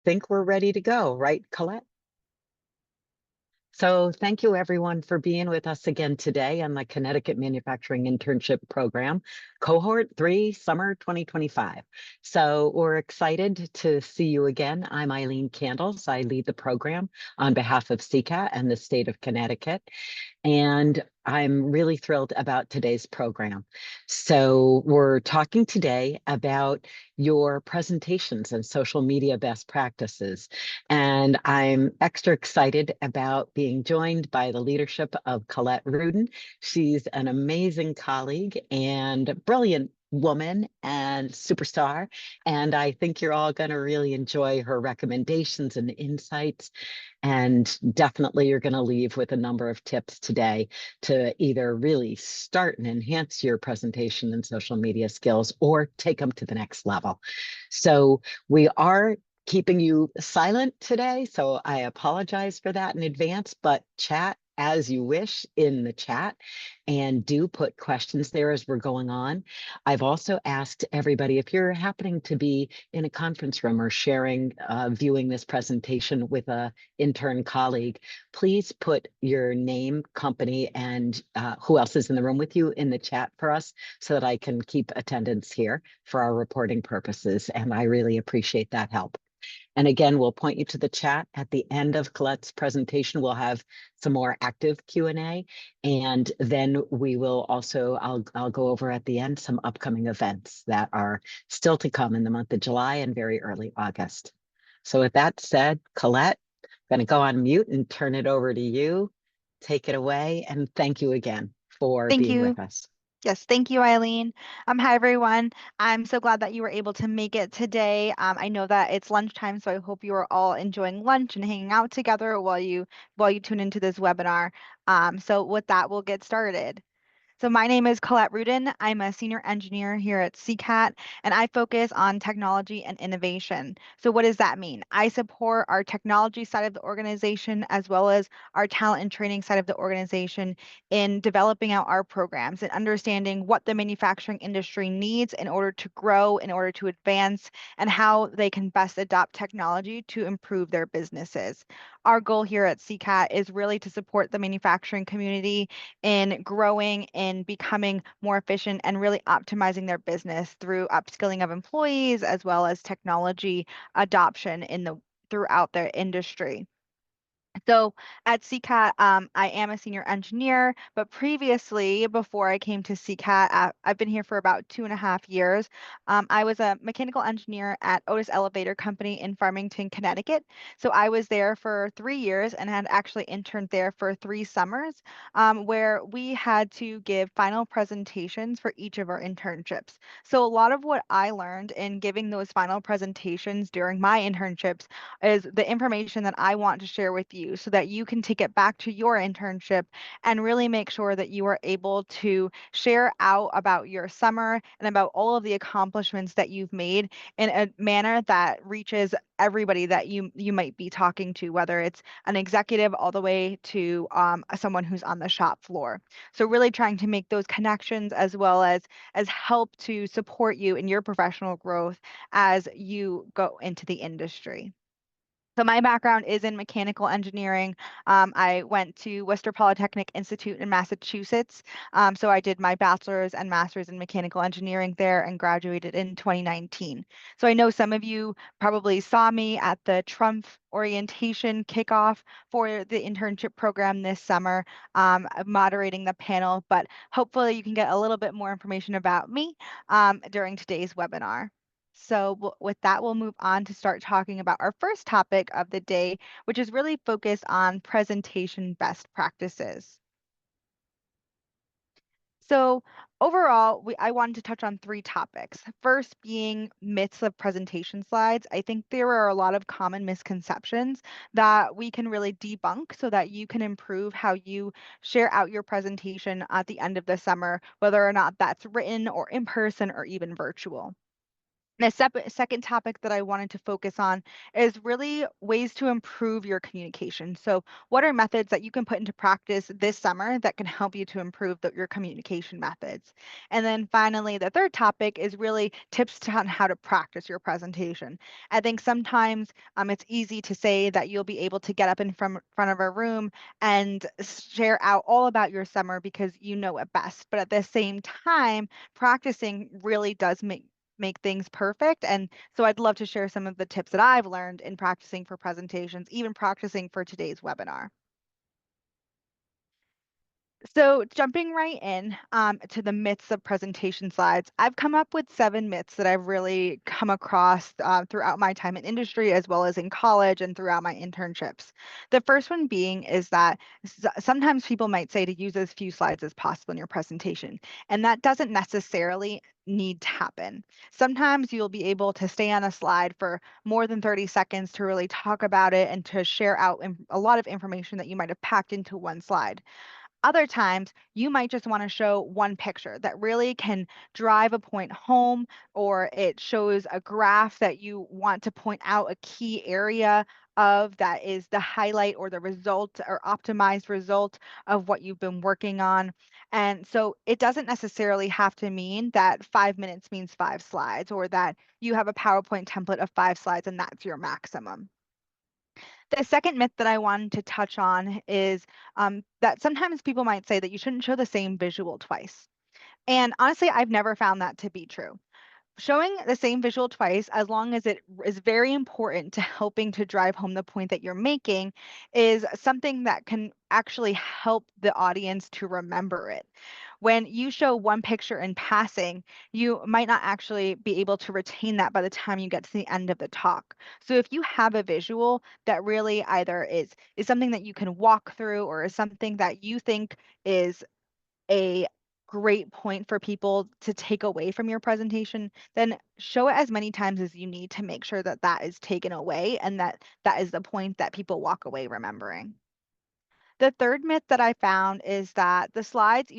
think we're ready to go, right, Colette? So thank you everyone for being with us again today on the Connecticut Manufacturing Internship Program, Cohort 3, Summer 2025. So we're excited to see you again. I'm Eileen Candles. I lead the program on behalf of CCAT and the state of Connecticut. And I'm really thrilled about today's program. So we're talking today about your presentations and social media best practices. And I'm extra excited about being joined by the leadership of Colette Rudin. She's an amazing colleague and brilliant woman and superstar. And I think you're all going to really enjoy her recommendations and insights. And definitely you're going to leave with a number of tips today to either really start and enhance your presentation and social media skills or take them to the next level. So we are keeping you silent today, so I apologize for that in advance, but chat as you wish in the chat and do put questions there as we're going on. I've also asked everybody, if you're happening to be in a conference room or sharing, viewing this presentation with a intern colleague, please put your name, company, and who else is in the room with you in the chat for us so that I can keep attendance here for our reporting purposes. And I really appreciate that help. And again, we'll point you to the chat at the end of Colette's presentation. We'll have some more active Q&A. And then we will also, I'll go over at the end some upcoming events that are still to come in the month of July and very early August. So with that said, Colette, I'm going to go on mute and turn it over to you. Take it away. And thank you again for Thank being you. with us. Yes, thank you, Eileen. Hi, everyone. I'm so glad that you were able to make it today. I know that it's lunchtime, so I hope you are all enjoying lunch and hanging out together while you tune into this webinar. So with that, we'll get started. So my name is Colette Rudin. I'm a senior engineer here at CCAT, and I focus on technology and innovation. So what does that mean? I support our technology side of the organization as well as our talent and training side of the organization in developing out our programs and understanding what the manufacturing industry needs in order to grow, in order to advance, and how they can best adopt technology to improve their businesses. Our goal here at CCAT is really to support the manufacturing community in growing and becoming more efficient and really optimizing their business through upskilling of employees as well as technology adoption throughout their industry. So at CCAT, I am a senior engineer, but previously, before I came to CCAT, I've been here for about 2.5 years. I was a mechanical engineer at Otis Elevator Company in Farmington, Connecticut. So I was there for 3 years and had actually interned there for 3 summers, where we had to give final presentations for each of our internships. So a lot of what I learned in giving those final presentations during my internships is the information that I want to share with you so that you can take it back to your internship and really make sure that you are able to share out about your summer and about all of the accomplishments that you've made in a manner that reaches everybody that you might be talking to, whether it's an executive all the way to someone who's on the shop floor. So really trying to make those connections as help to support you in your professional growth as you go into the industry. So my background is in mechanical engineering. I went to Worcester Polytechnic Institute in Massachusetts. So I did my bachelor's and master's in mechanical engineering there and graduated in 2019. So I know some of you probably saw me at the Trump orientation kickoff for the internship program this summer, moderating the panel, but hopefully you can get a little bit more information about me during today's webinar. So with that, we'll move on to start talking about our first topic of the day, which is really focused on presentation best practices. So overall, I wanted to touch on 3 topics. First being myths of presentation slides. I think there are a lot of common misconceptions that we can really debunk so that you can improve how you share out your presentation at the end of the summer, whether or not that's written or in person or even virtual. The second topic that I wanted to focus on is really ways to improve your communication. So, what are methods that you can put into practice this summer that can help you to improve your communication methods? And then finally, the third topic is really tips on how to practice your presentation. I think sometimes it's easy to say that you'll be able to get up in front of a room and share out all about your summer because you know it best. But at the same time, practicing really does make things perfect. And so I'd love to share some of the tips that I've learned in practicing for presentations, even practicing for today's webinar. So, jumping right in to the myths of presentation slides, I've come up with 7 myths that I've really come across throughout my time in industry, as well as in college and throughout my internships. The first one being is that sometimes people might say to use as few slides as possible in your presentation, and that doesn't necessarily need to happen. Sometimes you'll be able to stay on a slide for more than 30 seconds to really talk about it and to share out a lot of information that you might have packed into one slide. Other times, you might just want to show one picture that really can drive a point home, or it shows a graph that you want to point out a key area of that is the highlight or the result or optimized result of what you've been working on. And so it doesn't necessarily have to mean that 5 minutes means 5 slides or that you have a PowerPoint template of 5 slides and that's your maximum. The second myth that I wanted to touch on is that sometimes people might say that you shouldn't show the same visual twice. And honestly, I've never found that to be true. Showing the same visual twice, as long as it is very important to helping to drive home the point that you're making, is something that can actually help the audience to remember it. When you show one picture in passing, you might not actually be able to retain that by the time you get to the end of the talk. So if you have a visual that really either is something that you can walk through or is something that you think is a great point for people to take away from your presentation, then show it as many times as you need to make sure that that is taken away and that that is the point that people walk away remembering. The third myth that I found is that the slides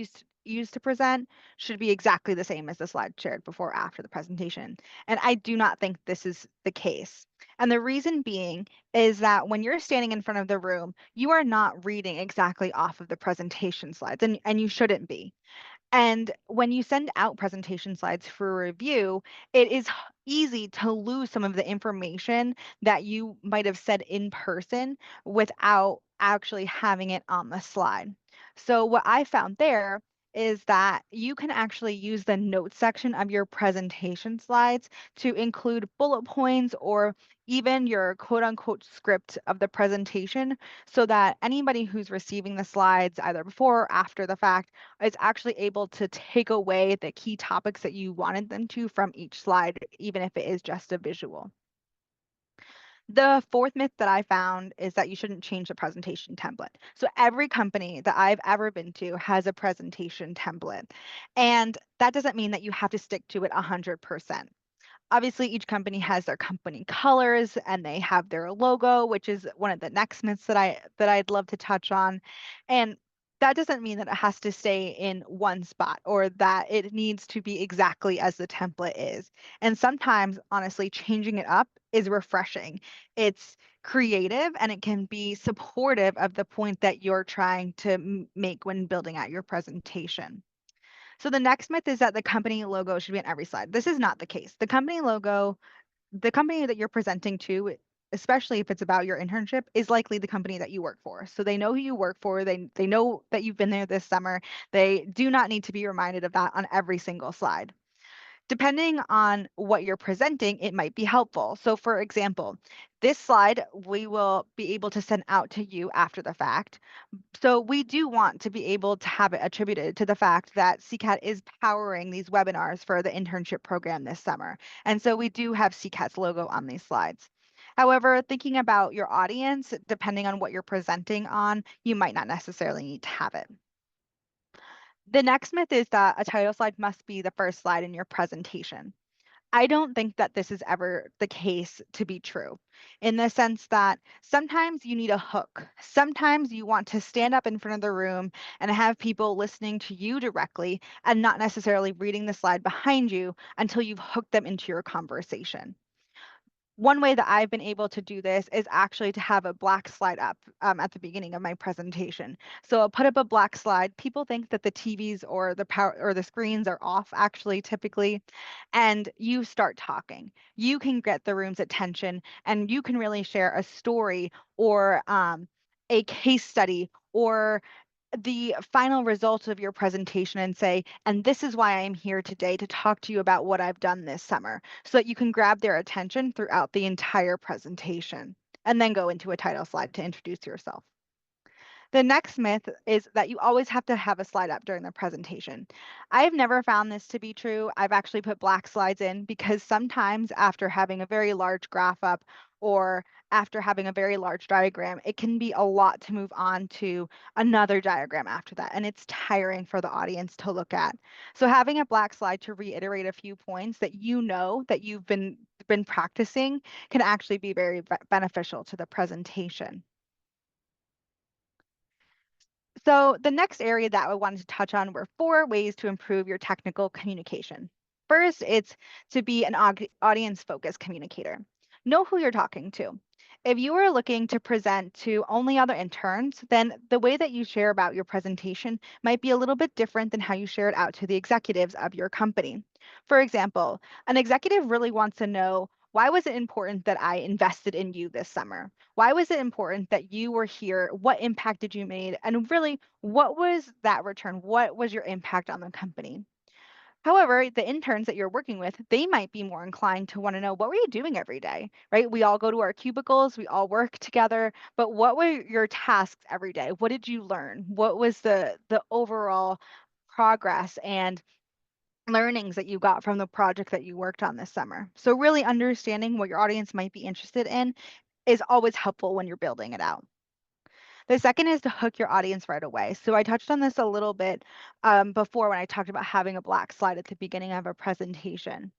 used to present should be exactly the same as the slide shared before or after the presentation. And I do not think this is the case. And the reason being is that when you're standing in front of the room, you are not reading exactly off of the presentation slides, and you shouldn't be. And when you send out presentation slides for review, it is easy to lose some of the information that you might have said in person without actually having it on the slide. So, what I found there is that you can actually use the notes section of your presentation slides to include bullet points or even your quote unquote script of the presentation so that anybody who's receiving the slides either before or after the fact is actually able to take away the key topics that you wanted them to from each slide, even if it is just a visual. The fourth myth that I found is that you shouldn't change the presentation template. So every company that I've ever been to has a presentation template. And that doesn't mean that you have to stick to it 100%. Obviously, each company has their company colors and they have their logo, which is one of the next myths that I'd love to touch on. And that doesn't mean that it has to stay in one spot or that it needs to be exactly as the template is. And sometimes, honestly, changing it up is refreshing. It's creative and it can be supportive of the point that you're trying to make when building out your presentation. So the next myth is that the company logo should be on every slide. This is not the case. The company logo, the company that you're presenting to, especially if it's about your internship, is likely the company that you work for. So they know who you work for. They know that you've been there this summer. They do not need to be reminded of that on every single slide. Depending on what you're presenting, it might be helpful. So for example, this slide we will be able to send out to you after the fact. So we do want to be able to have it attributed to the fact that CCAT is powering these webinars for the internship program this summer. And so we do have CCAT's logo on these slides. However, thinking about your audience, depending on what you're presenting on, you might not necessarily need to have it. The next myth is that a title slide must be the first slide in your presentation. I don't think that this is ever the case to be true, in the sense that sometimes you need a hook. Sometimes you want to stand up in front of the room and have people listening to you directly and not necessarily reading the slide behind you until you've hooked them into your conversation. One way that I've been able to do this is actually to have a black slide up at the beginning of my presentation. So I'll put up a black slide. People think that the TVs or the power or the screens are off actually typically, and you start talking. You can get the room's attention and you can really share a story or a case study or the final results of your presentation and say, and this is why I'm here today to talk to you about what I've done this summer, so that you can grab their attention throughout the entire presentation and then go into a title slide to introduce yourself. The next myth is that you always have to have a slide up during the presentation. I've never found this to be true. I've actually put black slides in because sometimes after having a very large graph up or after having a very large diagram, it can be a lot to move on to another diagram after that. And it's tiring for the audience to look at. So having a black slide to reiterate a few points that you know that you've been practicing can actually be very beneficial to the presentation. So the next area that I wanted to touch on were 4 ways to improve your technical communication. First, it's to be an audience-focused communicator. Know who you're talking to. If you are looking to present to only other interns, then the way that you share about your presentation might be a little bit different than how you share it out to the executives of your company. For example, an executive really wants to know, why was it important that I invested in you this summer? Why was it important that you were here? What impact did you made? And really, what was that return? What was your impact on the company? However, the interns that you're working with, they might be more inclined to want to know, what were you doing every day, right? We all go to our cubicles, we all work together, but what were your tasks every day? What did you learn? What was the overall progress and learnings that you got from the project that you worked on this summer? So really understanding what your audience might be interested in is always helpful when you're building it out. The second is to hook your audience right away. So I touched on this a little bit before when I talked about having a black slide at the beginning of a presentation.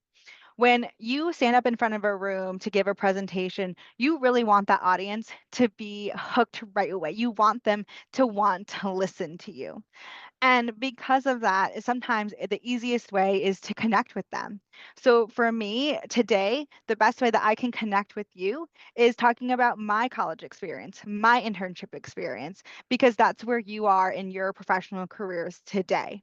When you stand up in front of a room to give a presentation, you really want that audience to be hooked right away. You want them to want to listen to you. And because of that, sometimes the easiest way is to connect with them. So for me today, the best way that I can connect with you is talking about my college experience, my internship experience, because that's where you are in your professional careers today.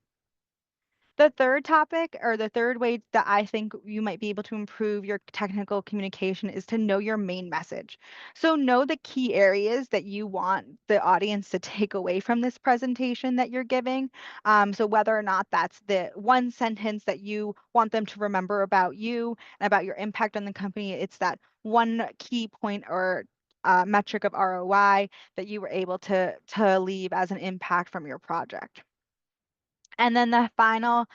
The third topic, or the third way that I think you might be able to improve your technical communication, is to know your main message. So, know the key areas that you want the audience to take away from this presentation that you're giving. So, whether or not that's the one sentence that you want them to remember about you and about your impact on the company, it's that one key point or metric of ROI that you were able to leave as an impact from your project. And then the final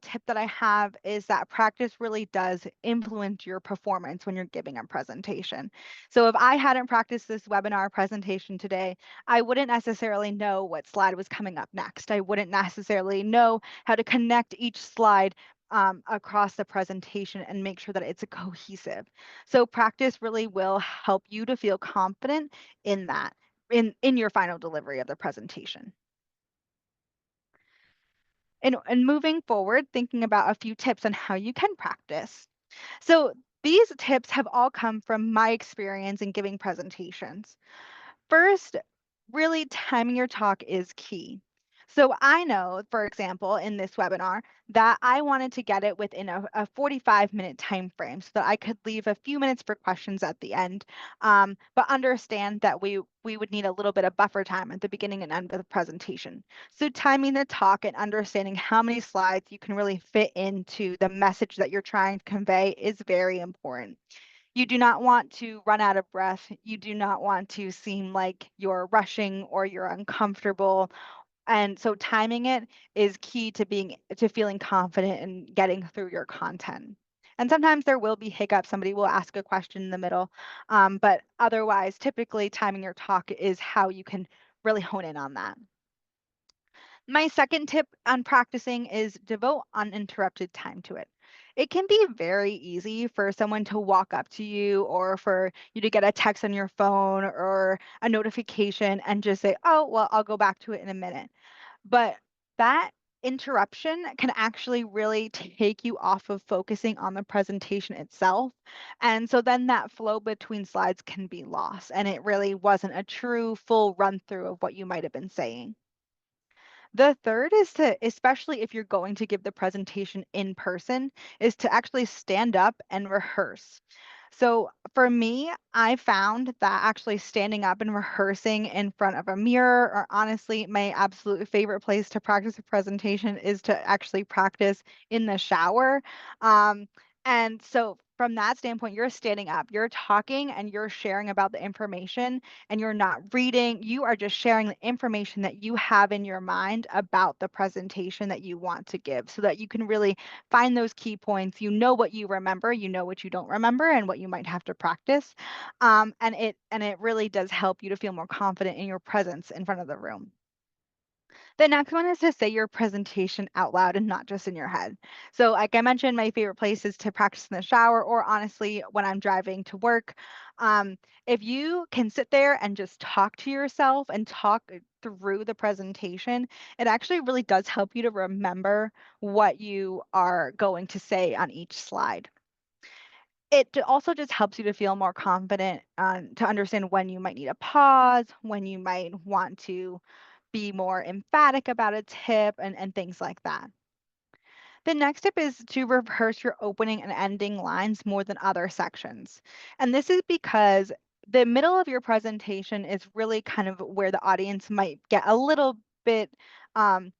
tip that I have is that practice really does influence your performance when you're giving a presentation. So if I hadn't practiced this webinar presentation today, I wouldn't necessarily know what slide was coming up next. I wouldn't necessarily know how to connect each slide across the presentation and make sure that it's a cohesive. So practice really will help you to feel confident in that, in your final delivery of the presentation. And moving forward, thinking about a few tips on how you can practice. So these tips have all come from my experience in giving presentations. First, really timing your talk is key. So I know, for example, in this webinar, that I wanted to get it within a 45-minute time frame so that I could leave a few minutes for questions at the end, but understand that we would need a little bit of buffer time at the beginning and end of the presentation. So timing the talk and understanding how many slides you can really fit into the message that you're trying to convey is very important. You do not want to run out of breath. You do not want to seem like you're rushing or you're uncomfortable. And so timing it is key to feeling confident and getting through your content. And sometimes there will be hiccups. Somebody will ask a question in the middle. But otherwise, typically timing your talk is how you can really hone in on that. My second tip on practicing is devote uninterrupted time to it. It can be very easy for someone to walk up to you or for you to get a text on your phone or a notification and just say, oh, well, I'll go back to it in a minute. But that interruption can actually really take you off of focusing on the presentation itself. And so then that flow between slides can be lost. And it really wasn't a true full run through of what you might have been saying. The third is to, especially if you're going to give the presentation in person, is to actually stand up and rehearse. So for me, I found that actually standing up and rehearsing in front of a mirror, or honestly, my absolute favorite place to practice a presentation is to actually practice in the shower. Um, and so from that standpoint, you're standing up, you're talking, and you're sharing about the information and you're not reading, you are just sharing the information that you have in your mind about the presentation that you want to give so that you can really find those key points. You know what you remember, you know what you don't remember, and what you might have to practice. And it really does help you to feel more confident in your presence in front of the room. The next one is to say your presentation out loud and not just in your head. So, like I mentioned, my favorite place is to practice in the shower or honestly when I'm driving to work. If you can sit there and just talk to yourself and talk through the presentation, it actually really does help you to remember what you are going to say on each slide. Also just helps you to feel more confident to understand when you might need a pause, when you might want to be more emphatic about a tip and things like that. The next tip is to rehearse your opening and ending lines more than other sections. And this is because the middle of your presentation is really kind of where the audience might get a little bit um,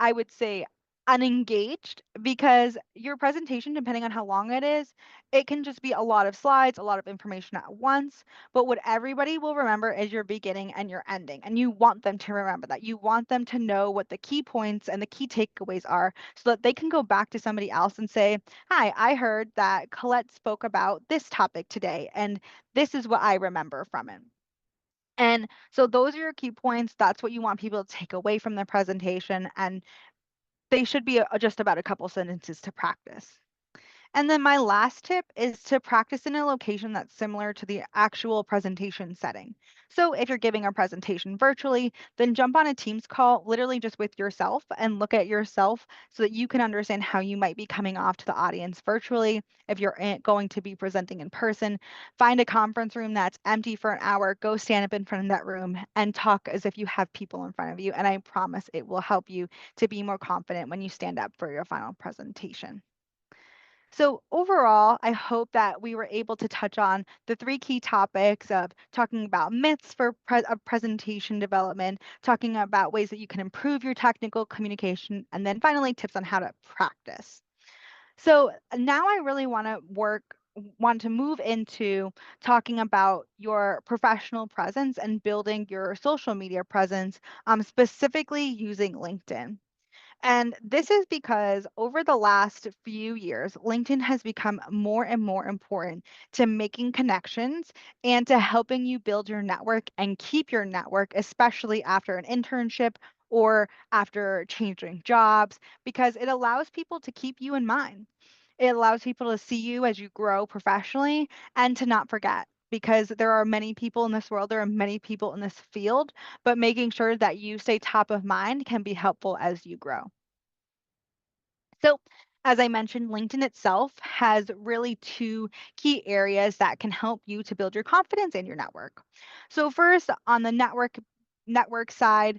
I would say unengaged because your presentation, depending on how long it is, it can just be a lot of slides, a lot of information at once. But what everybody will remember is your beginning and your ending. And you want them to remember that. You want them to know what the key points and the key takeaways are so that they can go back to somebody else and say, hi, I heard that Colette spoke about this topic today, and this is what I remember from it. And so those are your key points. That's what you want people to take away from the presentation. And they should be just about a couple sentences to practice. And then my last tip is to practice in a location that's similar to the actual presentation setting. So if you're giving a presentation virtually, then jump on a Teams call literally just with yourself and look at yourself so that you can understand how you might be coming off to the audience virtually. If you're going to be presenting in person, find a conference room that's empty for an hour, go stand up in front of that room and talk as if you have people in front of you. And I promise it will help you to be more confident when you stand up for your final presentation. So overall, I hope that we were able to touch on the three key topics of talking about myths for presentation development, talking about ways that you can improve your technical communication, and then finally tips on how to practice. So now I really want to move into talking about your professional presence and building your social media presence, specifically using LinkedIn. And this is because over the last few years, LinkedIn has become more and more important to making connections and to helping you build your network and keep your network, especially after an internship or after changing jobs, because it allows people to keep you in mind. It allows people to see you as you grow professionally and to not forget. Because there are many people in this world, there are many people in this field, but making sure that you stay top of mind can be helpful as you grow. So, as I mentioned, LinkedIn itself has really two key areas that can help you to build your confidence and your network. So, first, on the network side,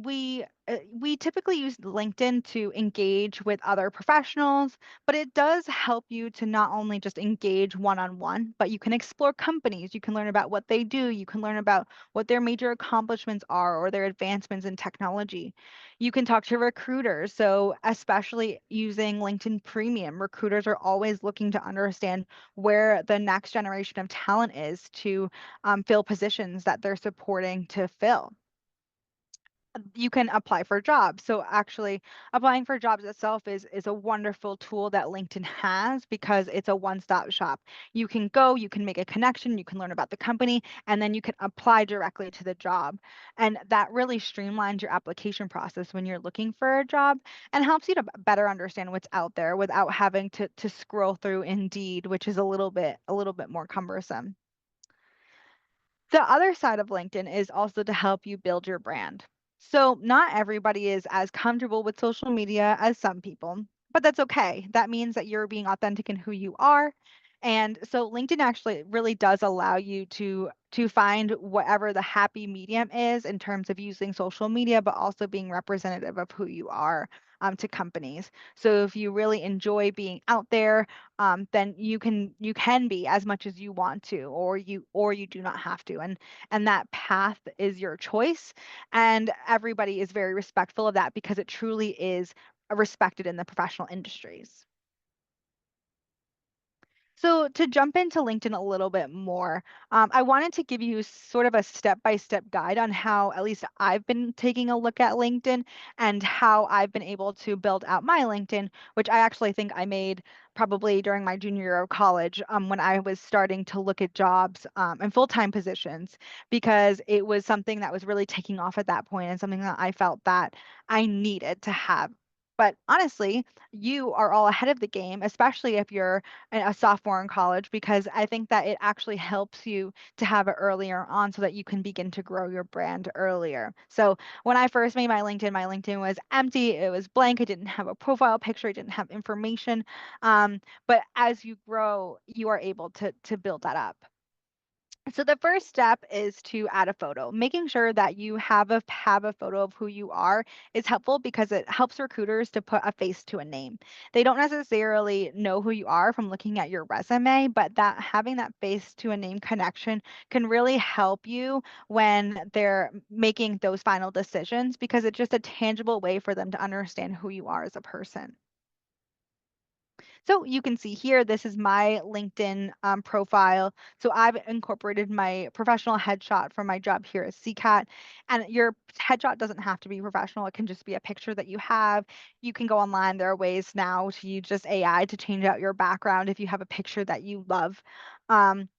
we typically use LinkedIn to engage with other professionals, but it does help you to not only just engage one-on-one, but you can explore companies. You can learn about what they do. You can learn about what their major accomplishments are or their advancements in technology. You can talk to recruiters. So, especially using LinkedIn Premium, recruiters are always looking to understand where the next generation of talent is to fill positions that they're supporting to fill. you can apply for jobs. So actually applying for jobs itself is a wonderful tool that LinkedIn has because it's a one-stop shop. You can go, you can make a connection, you can learn about the company, and then you can apply directly to the job. And that really streamlines your application process when you're looking for a job and helps you to better understand what's out there without having to scroll through Indeed, which is a little bit more cumbersome. The other side of LinkedIn is also to help you build your brand. So, not everybody is as comfortable with social media as some people, but that's okay. That means that you're being authentic in who you are. And so LinkedIn actually really does allow you to find whatever the happy medium is in terms of using social media, but also being representative of who you are to companies. So if you really enjoy being out there, then you can be as much as you want to, or you do not have to, and that path is your choice, and everybody is very respectful of that because it truly is respected in the professional industries. So to jump into LinkedIn a little bit more, I wanted to give you sort of a step-by-step guide on how at least I've been taking a look at LinkedIn and how I've been able to build out my LinkedIn, which I actually think I made probably during my junior year of college, when I was starting to look at jobs and full-time positions, because it was something that was really taking off at that point and something that I felt that I needed to have. But honestly, you are all ahead of the game, especially if you're a sophomore in college, because I think that it actually helps you to have it earlier on so that you can begin to grow your brand earlier. So when I first made my LinkedIn was empty, it was blank, it didn't have a profile picture, it didn't have information. But as you grow, you are able to build that up. So the first step is to add a photo. Making sure that you have a photo of who you are is helpful because it helps recruiters to put a face to a name. They don't necessarily know who you are from looking at your resume, but that having that face to a name connection can really help you when they're making those final decisions because it's just a tangible way for them to understand who you are as a person. So you can see here, this is my LinkedIn profile. So I've incorporated my professional headshot from my job here at CCAT. And your headshot doesn't have to be professional. It can just be a picture that you have. You can go online. There are ways now to use just AI to change out your background if you have a picture that you love. Um,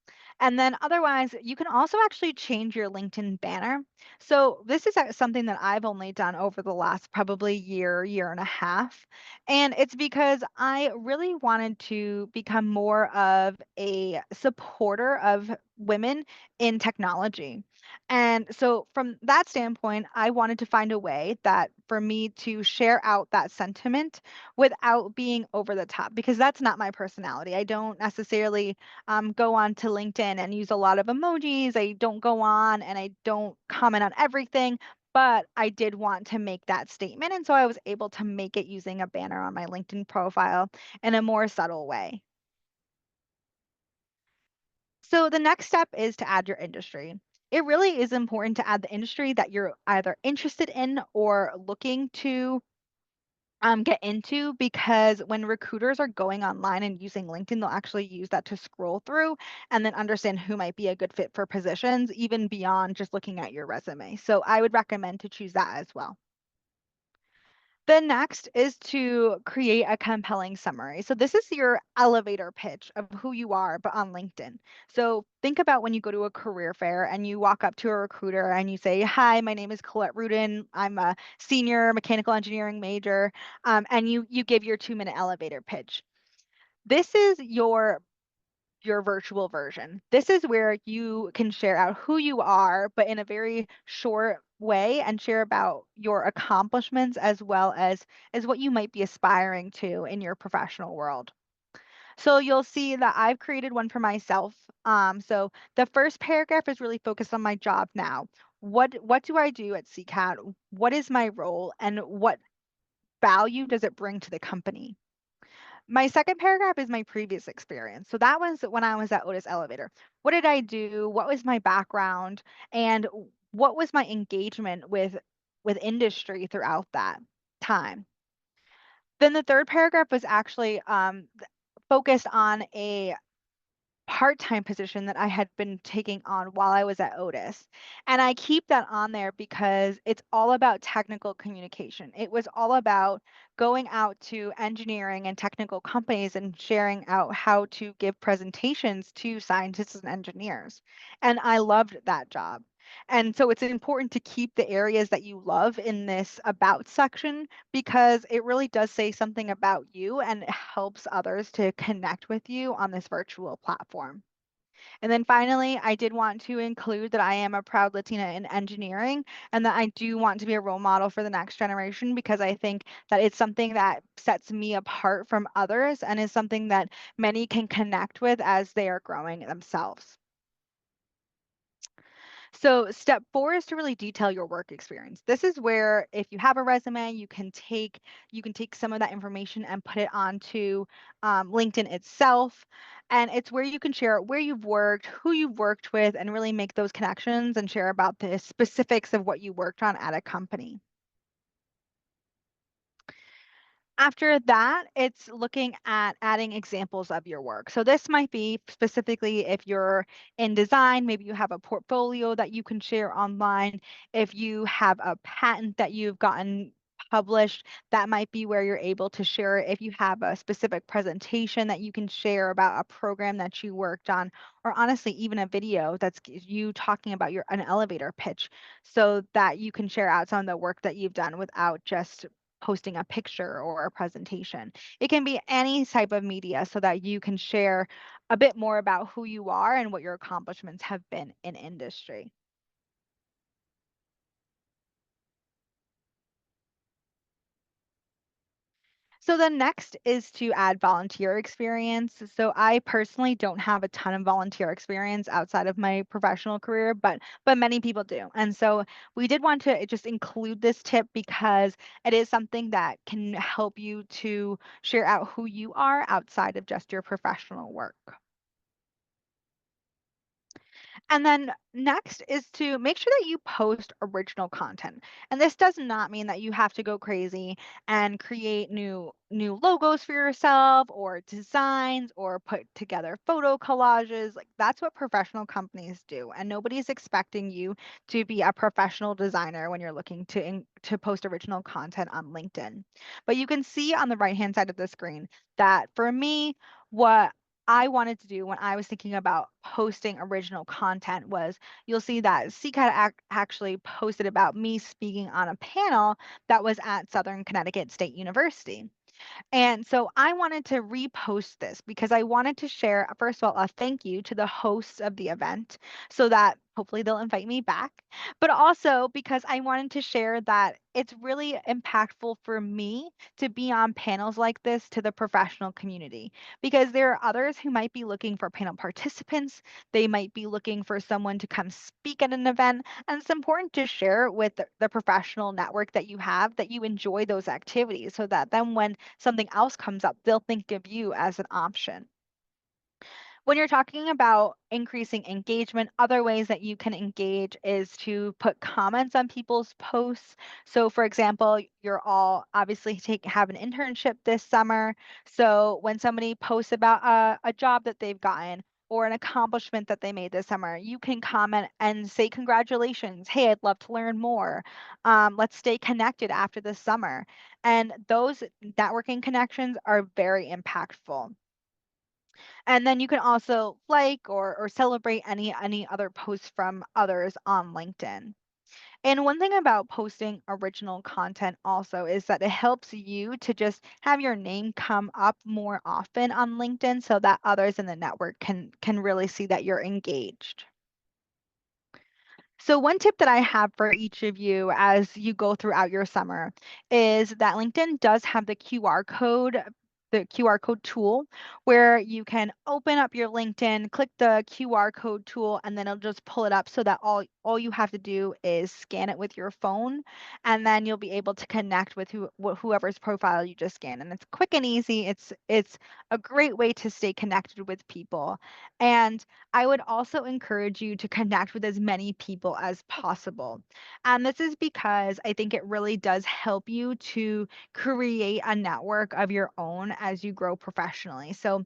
and then otherwise, you can also actually change your LinkedIn banner. So this is something that I've only done over the last probably year and a half. And it's because I really wanted to become more of a supporter of women in technology. And so, from that standpoint, I wanted to find a way that for me to share out that sentiment without being over the top, because that's not my personality. I don't necessarily go on to LinkedIn and use a lot of emojis. I don't go on and I don't comment on everything, but I did want to make that statement. And so I was able to make it using a banner on my LinkedIn profile in a more subtle way. So the next step is to add your industry. It really is important to add the industry that you're either interested in or looking to get into, because when recruiters are going online and using LinkedIn, they'll actually use that to scroll through and then understand who might be a good fit for positions, even beyond just looking at your resume. So I would recommend to choose that as well. The next is to create a compelling summary. So this is your elevator pitch of who you are, but on LinkedIn. So think about when you go to a career fair and you walk up to a recruiter and you say, "Hi, my name is Colette Rudin. I'm a senior mechanical engineering major," and you give your 2-minute elevator pitch. This is your virtual version. This is where you can share out who you are, but in a very short way, and share about your accomplishments as what you might be aspiring to in your professional world. So you'll see that I've created one for myself. So the first paragraph is really focused on my job now. What do I do at CCAT? What is my role, and what value does it bring to the company? My second paragraph is my previous experience. So that was when I was at Otis Elevator. What did I do? What was my background? And what was my engagement with industry throughout that time? Then the third paragraph was actually focused on a part-time position that I had been taking on while I was at Otis. And I keep that on there because it's all about technical communication. It was all about going out to engineering and technical companies and sharing out how to give presentations to scientists and engineers. And I loved that job. And so it's important to keep the areas that you love in this about section because it really does say something about you and it helps others to connect with you on this virtual platform. And then finally, I did want to include that I am a proud Latina in engineering and that I do want to be a role model for the next generation because I think that it's something that sets me apart from others and is something that many can connect with as they are growing themselves. So step 4 is to really detail your work experience. This is where if you have a resume, you can take some of that information and put it onto LinkedIn itself. And it's where you can share where you've worked, who you've worked with, and really make those connections and share about the specifics of what you worked on at a company. After that, it's looking at adding examples of your work. So this might be specifically if you're in design, maybe you have a portfolio that you can share online. If you have a patent that you've gotten published, that might be where you're able to share it. If you have a specific presentation that you can share about a program that you worked on, or honestly, even a video that's you talking about your an elevator pitch so that you can share out some of the work that you've done without just posting a picture or a presentation. It can be any type of media so that you can share a bit more about who you are and what your accomplishments have been in industry. So the next is to add volunteer experience. So I personally don't have a ton of volunteer experience outside of my professional career, but many people do. And so we did want to just include this tip because it is something that can help you to share out who you are outside of just your professional work. And then next is to make sure that you post original content. And this does not mean that you have to go crazy and create new logos for yourself or designs or put together photo collages. Like that's what professional companies do. And nobody's expecting you to be a professional designer when you're looking to post original content on LinkedIn. But you can see on the right-hand side of the screen that for me, what I wanted to do when I was thinking about posting original content was you'll see that CCAT actually posted about me speaking on a panel that was at Southern Connecticut State University. And so I wanted to repost this because I wanted to share, first of all, a thank you to the hosts of the event so that hopefully they'll invite me back, but also because I wanted to share that it's really impactful for me to be on panels like this to the professional community because there are others who might be looking for panel participants. They might be looking for someone to come speak at an event. And it's important to share with the professional network that you have that you enjoy those activities so that then when something else comes up, they'll think of you as an option. When you're talking about increasing engagement, other ways that you can engage is to put comments on people's posts. So, for example, you're all obviously have an internship this summer. So, when somebody posts about a job that they've gotten or an accomplishment that they made this summer, you can comment and say, "Congratulations. Hey, I'd love to learn more. Let's stay connected after this summer." And those networking connections are very impactful. And then you can also like or celebrate any other posts from others on LinkedIn. And one thing about posting original content also is that it helps you to just have your name come up more often on LinkedIn so that others in the network can really see that you're engaged. So, one tip that I have for each of you as you go throughout your summer is that LinkedIn does have the QR code tool where you can open up your LinkedIn, click the QR code tool, and then it'll just pull it up so that all you have to do is scan it with your phone, and then you'll be able to connect with whoever's profile you just scanned. And it's quick and easy. It's a great way to stay connected with people. And I would also encourage you to connect with as many people as possible. And this is because I think it really does help you to create a network of your own as you grow professionally. So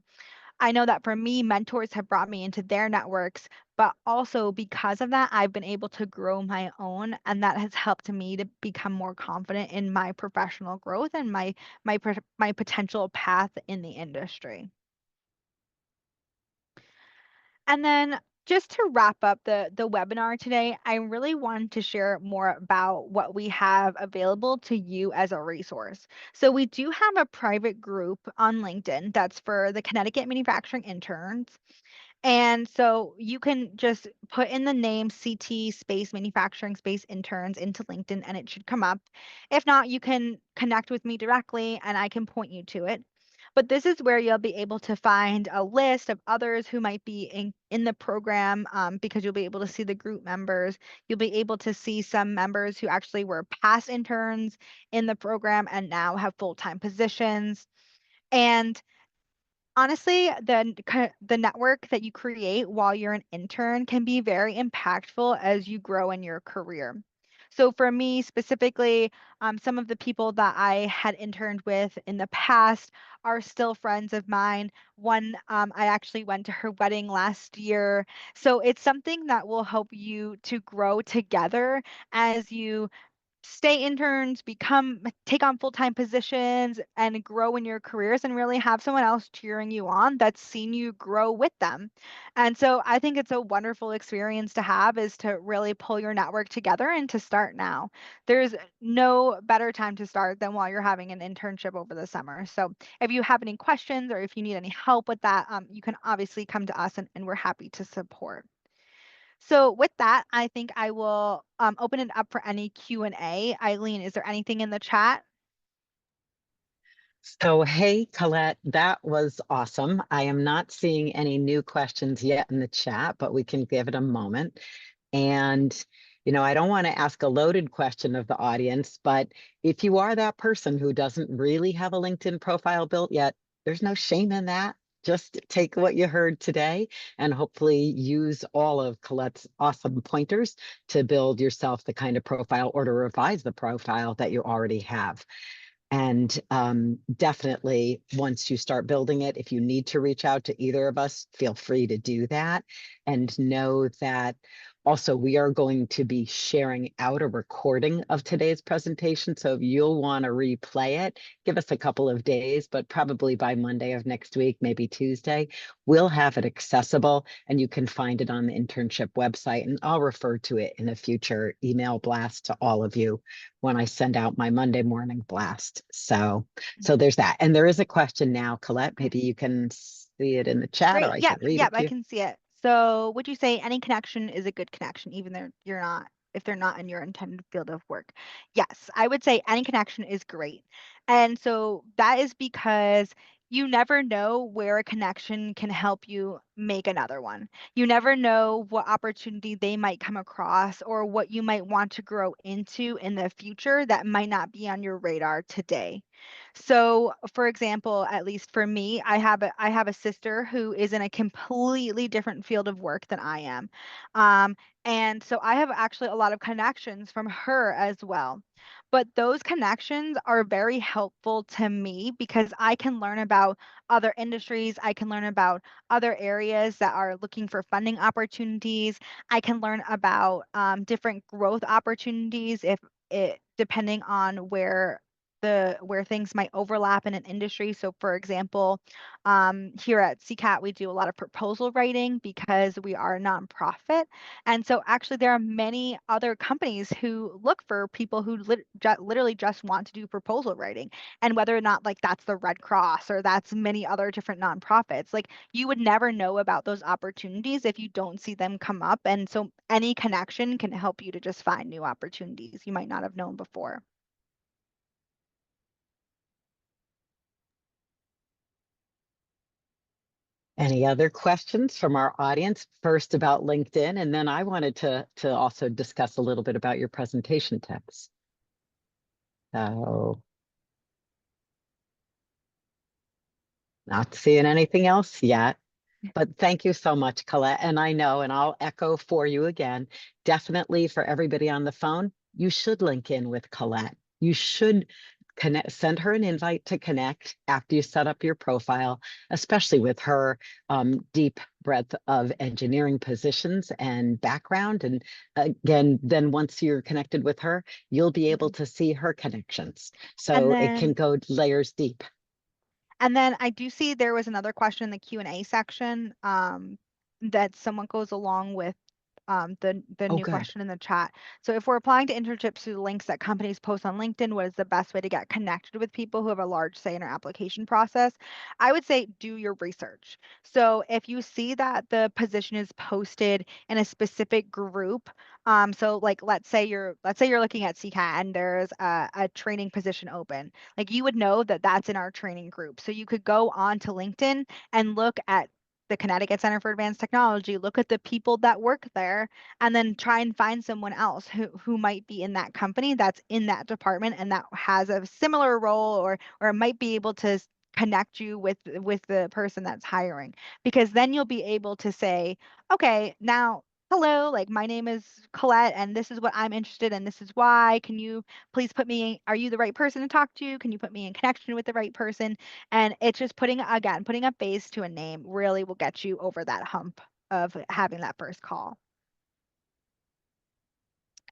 I know that for me, mentors have brought me into their networks, but also because of that, I've been able to grow my own, and that has helped me to become more confident in my professional growth and my potential path in the industry. And then just to wrap up the webinar today, I really wanted to share more about what we have available to you as a resource. So we do have a private group on LinkedIn that's for the Connecticut manufacturing interns. And so you can just put in the name CT space manufacturing space interns into LinkedIn and it should come up. If not, you can connect with me directly and I can point you to it. But this is where you'll be able to find a list of others who might be in the program because you'll be able to see the group members. You'll be able to see some members who actually were past interns in the program and now have full-time positions. And honestly, the network that you create while you're an intern can be very impactful as you grow in your career. So for me specifically, some of the people that I had interned with in the past are still friends of mine. One, I actually went to her wedding last year. So it's something that will help you to grow together as you stay interns, take on full-time positions and grow in your careers and really have someone else cheering you on that's seen you grow with them. And so I think it's a wonderful experience to have is to really pull your network together and to start now. There's no better time to start than while you're having an internship over the summer. So if you have any questions or if you need any help with that, you can obviously come to us and we're happy to support. So with that, I think I will open it up for any Q&A. Eileen, is there anything in the chat? So, hey, Colette, that was awesome. I am not seeing any new questions yet in the chat, but we can give it a moment. And, I don't want to ask a loaded question of the audience, but if you are that person who doesn't really have a LinkedIn profile built yet, there's no shame in that. Just take what you heard today and hopefully use all of Colette's awesome pointers to build yourself the kind of profile or to revise the profile that you already have. And definitely, once you start building it, if you need to reach out to either of us, feel free to do that. And know that also we are going to be sharing out a recording of today's presentation. So if you'll want to replay it, give us a couple of days, but probably by Monday of next week, maybe Tuesday, we'll have it accessible and you can find it on the internship website. And I'll refer to it in a future email blast to all of you when I send out my Monday morning blast. So there's that. And there is a question now, Colette. Maybe you can see it in the chat or Great. I can Yep. read Yep. it to I you. can see it. So would you say any connection is a good connection, even though if they're not in your intended field of work? Yes, I would say any connection is great. And so that is because you never know where a connection can help you make another one. You never know what opportunity they might come across or what you might want to grow into in the future that might not be on your radar today. So, for example, at least for me, I have a sister who is in a completely different field of work than I am. Um, and so I have actually a lot of connections from her as well. But those connections are very helpful to me because I can learn about other industries. I can learn about other areas that are looking for funding opportunities. I can learn about different growth opportunities if it depending on where things might overlap in an industry. So, for example, here at CCAT, we do a lot of proposal writing because we are a nonprofit. And so, actually, there are many other companies who look for people who literally just want to do proposal writing. And whether or not, like, that's the Red Cross or that's many other different nonprofits, like, you would never know about those opportunities if you don't see them come up. And so, any connection can help you to just find new opportunities you might not have known before. Any other questions from our audience? First about LinkedIn, and then I wanted to also discuss a little bit about your presentation tips. So, not seeing anything else yet. But thank you so much, Colette. And I know, and I'll echo for you again, definitely for everybody on the phone, you should link in with Colette. You should send her an invite to connect after you set up your profile, especially with her deep breadth of engineering positions and background. And again, then once you're connected with her, you'll be able Mhm. to see her connections. And So it can then go layers deep. And then I do see there was another question in the Q&A section that someone goes along with the Oh, new good. question in the chat. So if we're applying to internships through the links that companies post on LinkedIn, what is the best way to get connected with people who have a large say in our application process? I would say do your research. So if you see that the position is posted in a specific group, so like let's say you're looking at CCAT and there's a training position open, like you would know that that's in our training group. So you could go on to LinkedIn and look at the Connecticut Center for Advanced Technology, look at the people that work there, and then try and find someone else who might be in that company that's in that department and that has a similar role or might be able to connect you with the person that's hiring. Because then you'll be able to say, okay, now hello, like my name is Colette and this is what I'm interested in, this is why. Can you please put me, are you the right person to talk to? Can you put me in connection with the right person? And it's just putting a face to a name really will get you over that hump of having that first call.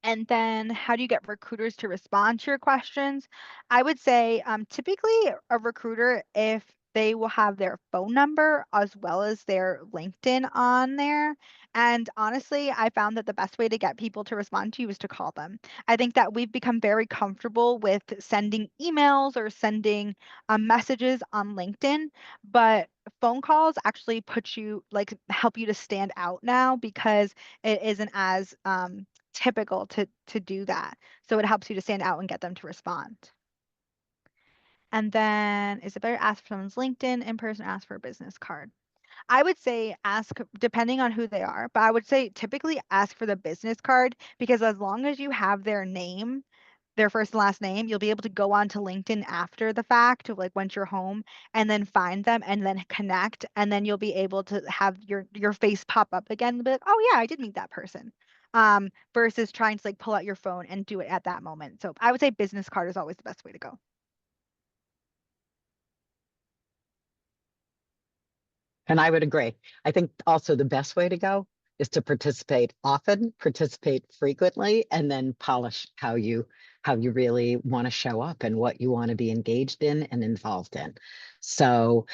And then how do you get recruiters to respond to your questions? I would say typically a recruiter, if they will have their phone number as well as their LinkedIn on there. And honestly, I found that the best way to get people to respond to you is to call them. I think that we've become very comfortable with sending emails or sending messages on LinkedIn, but phone calls actually put you like help you to stand out now because it isn't as typical to do that. So it helps you to stand out and get them to respond. And then is it better to ask for someone's LinkedIn in person or ask for a business card? I would say ask depending on who they are, but I would say typically ask for the business card because as long as you have their name, their first and last name, you'll be able to go on to LinkedIn after the fact, of like once you're home, and then find them and then connect, and then you'll be able to have your face pop up again and be like, oh yeah, I did meet that person. Versus trying to like pull out your phone and do it at that moment. So I would say business card is always the best way to go. And I would agree. I think also the best way to go is to participate often, participate frequently, and then polish how you really want to show up and what you want to be engaged in and involved in. So,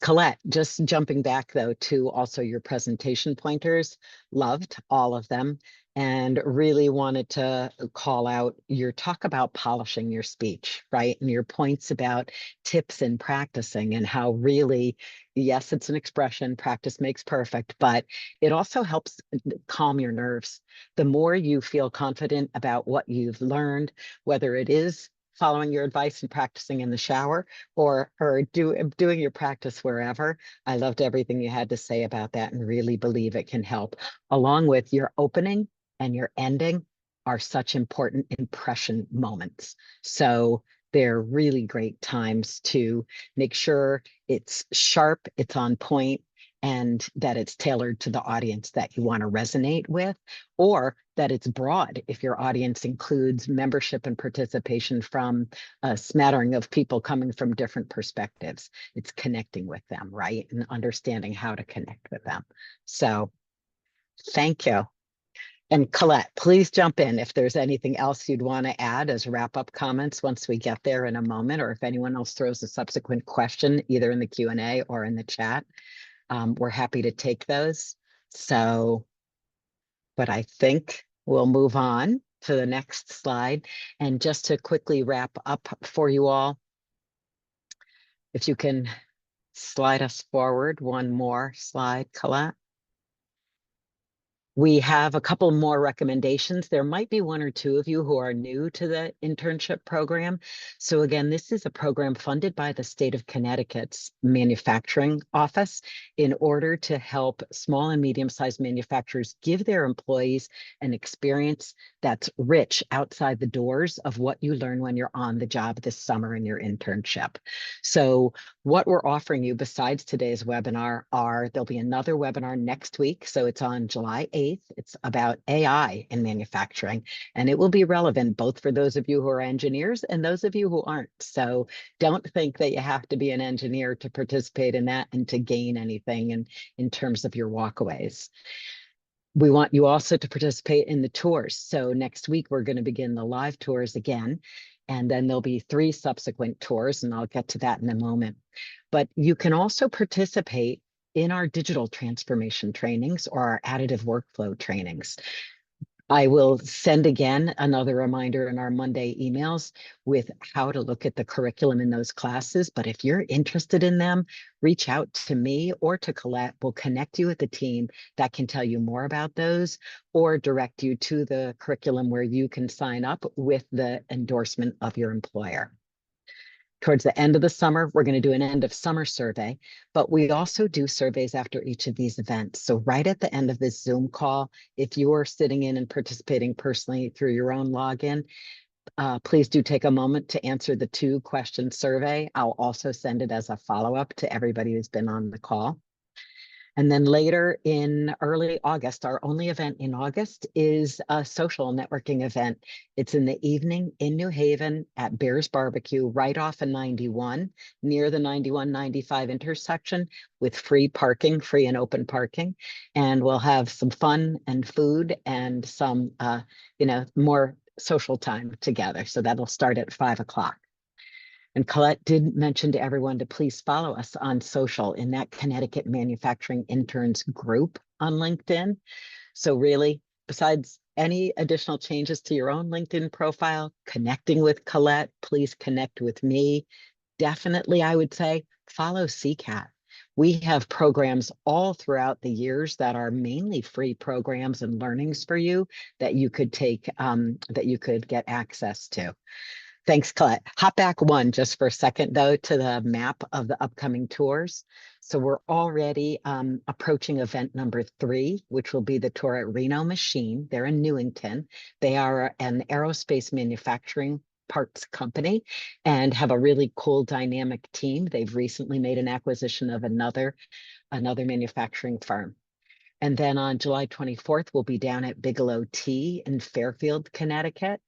Colette, just jumping back though to also your presentation pointers, loved all of them and really wanted to call out your talk about polishing your speech, right? And your points about tips in practicing and how really yes, it's an expression, practice makes perfect, but it also helps calm your nerves. The more you feel confident about what you've learned, whether it is following your advice and practicing in the shower or doing your practice wherever. I loved everything you had to say about that and really believe it can help, along with your opening and your ending are such important impression moments. So they're really great times to make sure it's sharp, it's on point, and that it's tailored to the audience that you want to resonate with, or that it's broad if your audience includes membership and participation from a smattering of people coming from different perspectives. It's connecting with them, right? And understanding how to connect with them. So thank you. And Colette, please jump in if there's anything else you'd want to add as wrap-up comments once we get there in a moment, or if anyone else throws a subsequent question, either in the Q&A or in the chat. We're happy to take those. So, but I think we'll move on to the next slide. And just to quickly wrap up for you all, if you can slide us forward one more slide, Colette. We have a couple more recommendations. There might be one or two of you who are new to the internship program. So again, this is a program funded by the state of Connecticut's manufacturing office in order to help small and medium-sized manufacturers give their employees an experience that's rich outside the doors of what you learn when you're on the job this summer in your internship. So What we're offering you besides today's webinar are there'll be another webinar next week. So it's on July 8th. It's about AI in manufacturing, and it will be relevant both for those of you who are engineers and those of you who aren't. So don't think that you have to be an engineer to participate in that and to gain anything in terms of your walkaways. We want you also to participate in the tours. So next week, we're going to begin the live tours again, and then there'll be 3 subsequent tours, and I'll get to that in a moment. But you can also participate in our digital transformation trainings or our additive workflow trainings. I will send again another reminder in our Monday emails with how to look at the curriculum in those classes. But if you're interested in them, reach out to me or to Colette. We'll connect you with the team that can tell you more about those or direct you to the curriculum where you can sign up with the endorsement of your employer. Towards the end of the summer, we're going to do an end of summer survey, but we also do surveys after each of these events. So right at the end of this Zoom call, if you are sitting in and participating personally through your own login, please do take a moment to answer the 2-question survey. I'll also send it as a follow-up to everybody who's been on the call. And then later in early August, our only event in August is a social networking event. It's in the evening in New Haven at Bear's Barbecue, right off of 91, near the 91-95 intersection with free parking, free and open parking. And we'll have some fun and food and some, more social time together. So that'll start at 5 o'clock. And Colette did mention to everyone to please follow us on social in that Connecticut Manufacturing Interns group on LinkedIn. So really, besides any additional changes to your own LinkedIn profile, connecting with Colette, please connect with me. Definitely, I would say, follow CCAT. We have programs all throughout the years that are mainly free programs and learnings for you that you could take, that you could get access to. Thanks, Colette. Hop back one just for a second, though, to the map of the upcoming tours. So we're already approaching event number 3, which will be the tour at Reno Machine. They're in Newington. They are an aerospace manufacturing parts company and have a really cool dynamic team. They've recently made an acquisition of another manufacturing firm. And then on July 24th, we'll be down at Bigelow Tea in Fairfield, Connecticut,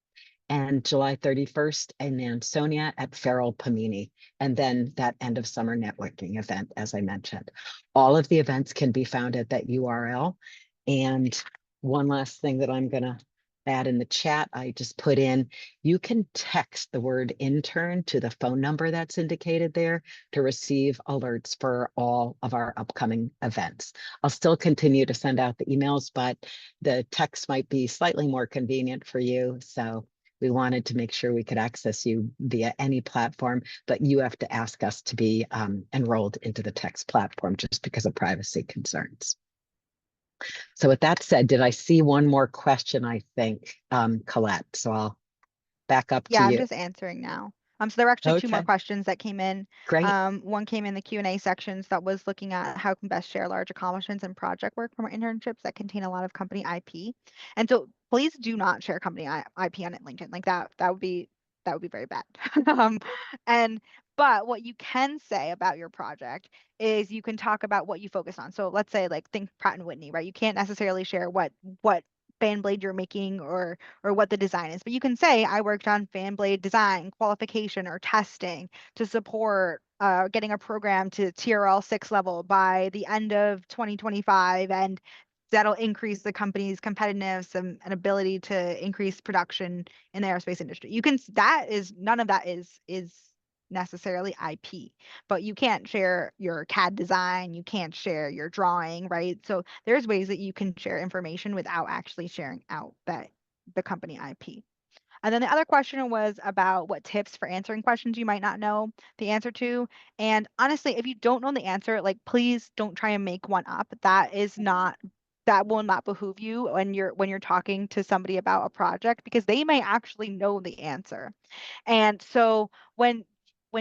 and July 31st in Ansonia at Farrell Pamini, and then that end of summer networking event, as I mentioned. All of the events can be found at that URL. And one last thing that I'm going to add in the chat, I just put in, you can text the word intern to the phone number that's indicated there to receive alerts for all of our upcoming events. I'll still continue to send out the emails, but the text might be slightly more convenient for you. So we wanted to make sure we could access you via any platform, but you have to ask us to be enrolled into the text platform just because of privacy concerns. So with that said, did I see one more question, I think, Colette? So I'll back up to Yeah, I'm you. just answering now. So there were actually 2 more Okay, questions that came in. great. One came in the Q&A sections that was looking at how can best share large accomplishments and project work from our internships that contain a lot of company IP. And so please do not share company IP on LinkedIn. Like that would be very bad. um, and but what you can say about your project is you can talk about what you focus on. So let's say like think Pratt and Whitney, right? You can't necessarily share what fan blade you're making or what the design is. But you can say, I worked on fan blade design, qualification, or testing to support getting a program to TRL 6 level by the end of 2025. And that'll increase the company's competitiveness and ability to increase production in the aerospace industry. None of that is necessarily IP, but you can't share your CAD design, you can't share your drawing, right? So there's ways that you can share information without actually sharing out the company IP. And then the other question was about what tips for answering questions you might not know the answer to. And honestly, if you don't know the answer, like please don't try and make one up. That will not behoove you when you're talking to somebody about a project because they may actually know the answer. And so when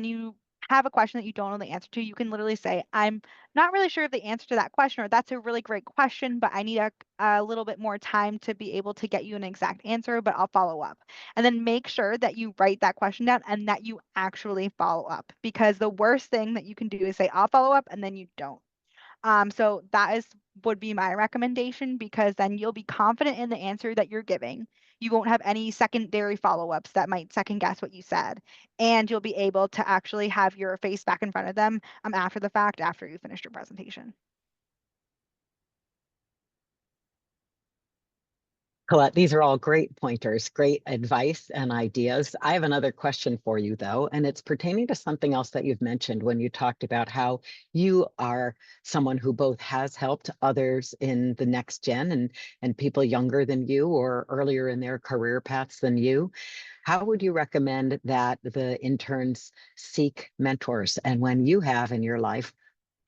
you have a question that you don't know the answer to, you can literally say, I'm not really sure of the answer to that question, or that's a really great question, but I need a little bit more time to be able to get you an exact answer, but I'll follow up. And then make sure that you write that question down and that you actually follow up, because the worst thing that you can do is say, I'll follow up, and then you don't. So that is would be my recommendation, because then you'll be confident in the answer that you're giving. You won't have any secondary follow-ups that might second guess what you said, and you'll be able to actually have your face back in front of them after the fact, after you finished your presentation. Colette, these are all great pointers, great advice and ideas. I have another question for you, though, and it's pertaining to something else that you've mentioned when you talked about how you are someone who both has helped others in the next gen and people younger than you or earlier in their career paths than you. How would you recommend that the interns seek mentors? And when you have in your life,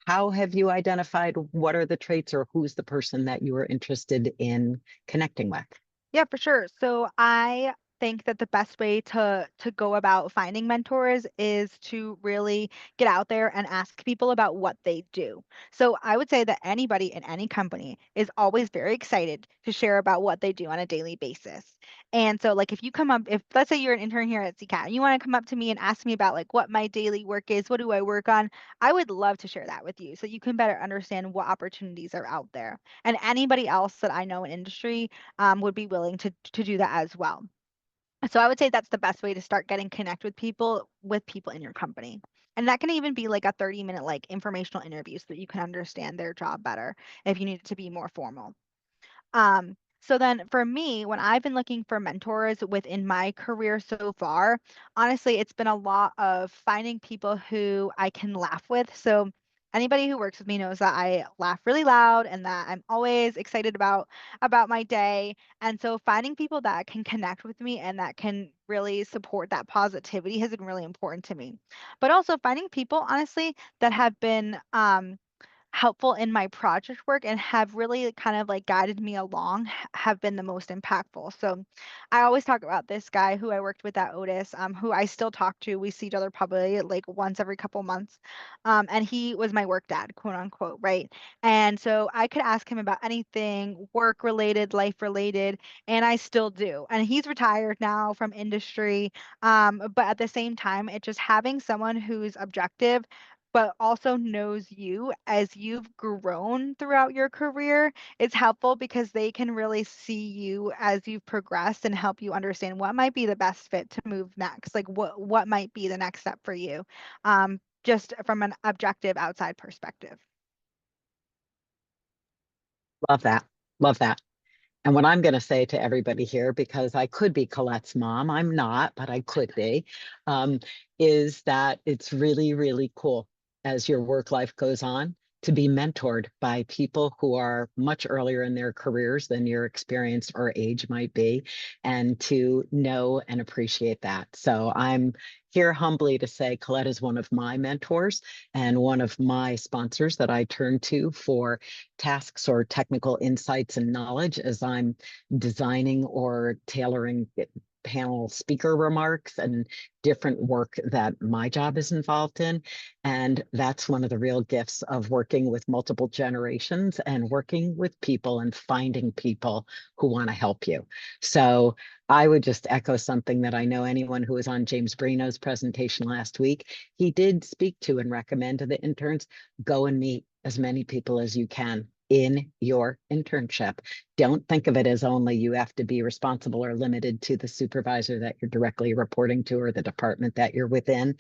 how have you identified what are the traits or who's the person that you are interested in connecting with? Yeah, for sure. So I think that the best way to go about finding mentors is to really get out there and ask people about what they do. So I would say that anybody in any company is always very excited to share about what they do on a daily basis. And so like if you come up, if let's say you're an intern here at CCAT and you want to come up to me and ask me about like what my daily work is, what do I work on? I would love to share that with you so you can better understand what opportunities are out there. And anybody else that I know in industry would be willing to do that as well. So I would say that's the best way to start getting connect with people in your company. And that can even be like a 30-minute like informational interview so that you can understand their job better if you need it to be more formal. So then for me, when I've been looking for mentors within my career so far, honestly, it's been a lot of finding people who I can laugh with. So anybody who works with me knows that I laugh really loud and that I'm always excited about my day. And so finding people that can connect with me and that can really support that positivity has been really important to me. But also finding people, honestly, that have been helpful in my project work and have really kind of like guided me along have been the most impactful. So I always talk about this guy who I worked with at Otis, who I still talk to. We see each other probably like once every couple months. And he was my work dad, quote unquote, right? And so I could ask him about anything work related, life related, and I still do. And he's retired now from industry. But at the same time, it's just having someone who's objective but also knows you as you've grown throughout your career, it's helpful because they can really see you as you've progressed and help you understand what might be the best fit to move next. Like what might be the next step for you, just from an objective outside perspective. Love that. Love that. And what I'm going to say to everybody here, because I could be Colette's mom, I'm not, but I could be, um, is that it's really, really cool as your work life goes on to be mentored by people who are much earlier in their careers than your experience or age might be, and to know and appreciate that. So I'm here humbly to say Colette is one of my mentors and one of my sponsors that I turn to for tasks or technical insights and knowledge as I'm designing or tailoring panel speaker remarks and different work that my job is involved in. And that's one of the real gifts of working with multiple generations and working with people and finding people who want to help you. So I would just echo something that I know anyone who was on James Brino's presentation last week, he did speak to and recommend to the interns, go and meet as many people as you can in your internship. Don't think of it as only you have to be responsible or limited to the supervisor that you're directly reporting to or the department that you're within.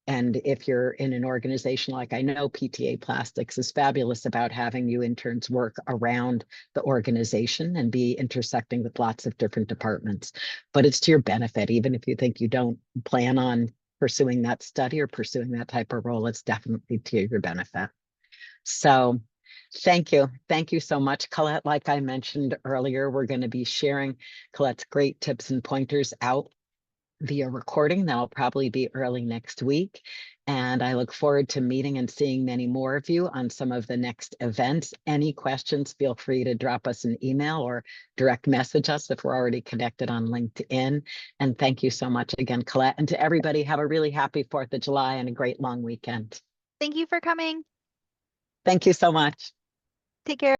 And if you're in an organization like I know PTA Plastics is fabulous about having you interns work around the organization and be intersecting with lots of different departments. But it's to your benefit, even if you think you don't plan on pursuing that study or pursuing that type of role, it's definitely to your benefit. So thank you. Thank you so much, Colette. Like I mentioned earlier, we're going to be sharing Colette's great tips and pointers out via recording. That'll probably be early next week. And I look forward to meeting and seeing many more of you on some of the next events. Any questions, feel free to drop us an email or direct message us if we're already connected on LinkedIn. And thank you so much again, Colette. And to everybody, have a really happy 4th of July and a great long weekend. Thank you for coming. Thank you so much. Take care.